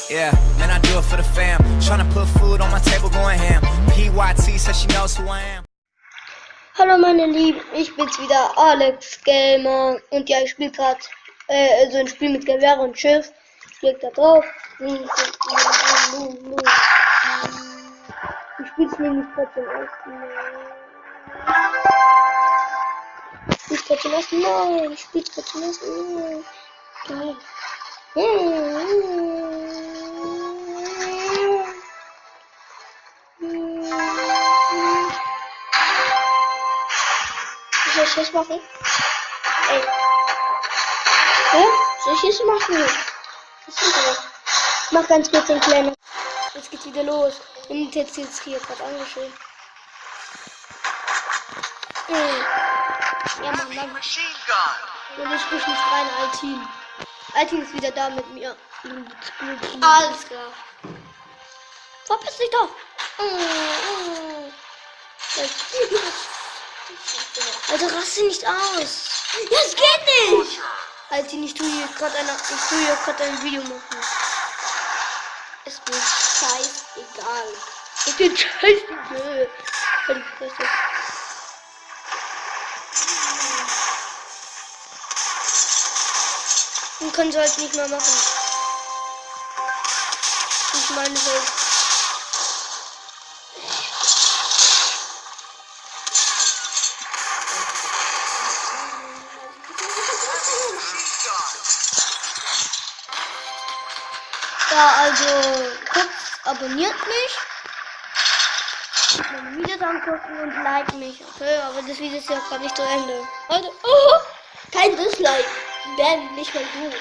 Yeah, man, I do it for the fam. Tryna put food on my table, going ham. PYT says she knows who I am. Hallo meine Lieben, ich bin's wieder, Alex Gamer. Und ja, ich spiele gerade so ein Spiel mit Gewehr und Schiff. Ich klicke da drauf. Ich spiele es nämlich gerade zum ersten Mal. Ich spiele es zum ersten Mal. Ich spiele es gerade zum ersten Mal. Geil. Soll ich das machen? Ey. Hä? Soll ich das machen? Was ist das? Ich mach ganz kurz den kleinen. Jetzt geht's wieder los. Und jetzt geht's hier gerade angeschrieben. Ja, Mann. Und ich sprich nicht rein, Altin. Altin ist wieder da mit mir. Alles klar. Verpiss dich doch. Alter, raste nicht aus. Ja, es geht nicht. Altin, ich tue hier gerade ein Video machen. Es mir scheißegal. Es mir scheißegal. Halt die Fresse. Und können sie halt nicht mehr machen. Ich meine Welt. Ja, also guckt, abonniert mich. Meine Videos angucken und like mich. Okay, aber das Video ist ja gerade nicht zu Ende. Also, kein Dislike. Ben, nicht mal du.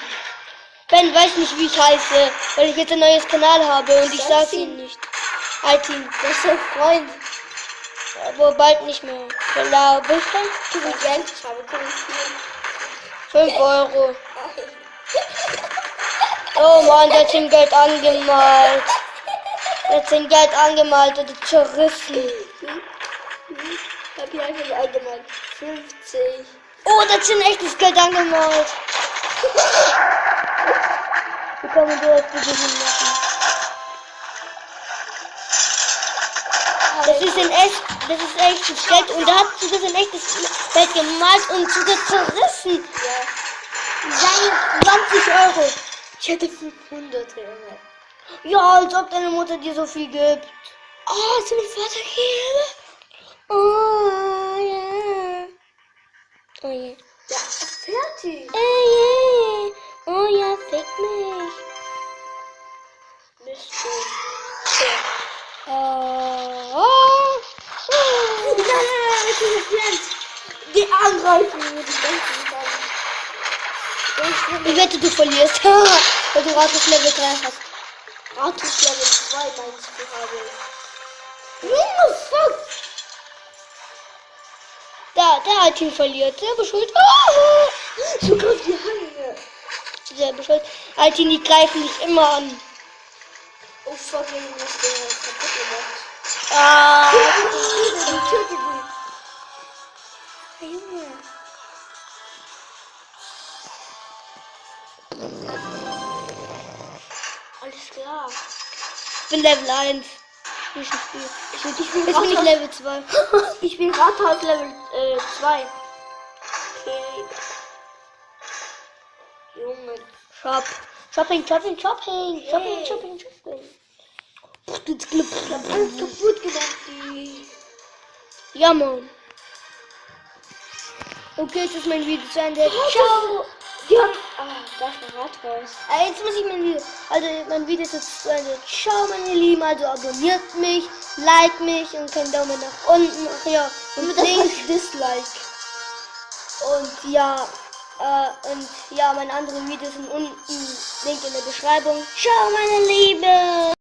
Ben weiß nicht, wie ich heiße, weil ich jetzt ein neues Kanal habe und ich sag's ihm nicht. Altin, bester Freund. Aber bald nicht mehr. Glaube ich. Du bist Geld, ich habe 5 Euro. Oh Mann, der hat den Geld angemalt. Der hat den Geld angemalt und zerrissen. Ich hab hier einfach angemalt. 50. Oh, der hat schon echtes Geld angemalt. Wie kann man das bitte hinmachen? Das ist echtes Geld und da hat sogar ein echtes Geld gemalt und sogar zerrissen. Ja. Sein 20 Euro. Ich hätte 500 Euro. Ja, als ob deine Mutter dir so viel gibt. Oh, hast du mein Vater gegeben? Oh, ja. Oh, ja. Ja, fertig. Yeah. Oh, ja, fick mich. Bist du. Nein, die angreifen. Ich wette, du verlierst. Weil du Ratus Level 3 hast. Ratus Level 2 meinst du, habe ich. Junge, fuck. Der Altin verliert. Selber schuld. Sogar die Haie. Selber schuld. Altin, die greifen dich immer an. Oh fuck, ich muss der kaputt gemacht. Töte die. Junge. Alles klar. Ich bin Level 1. Ich bin nicht Level 2. Ich bin Rathaus Level 2. Okay. Junge. Shopping. Alles kaputt gemacht, die. Ja, Mann. Okay, jetzt ist mein Video zu Ende. Ciao. Die haben. Da ist ein Rathaus. Jetzt muss ich mein Video. Also, mein Video ist jetzt zu Ende. Ciao, meine Lieben. Also, abonniert mich, like mich und keinen Daumen nach unten. Ach ja, und Link, Dislike. Und ja, meine anderen Videos sind unten. Link in der Beschreibung. Ciao, meine Lieben.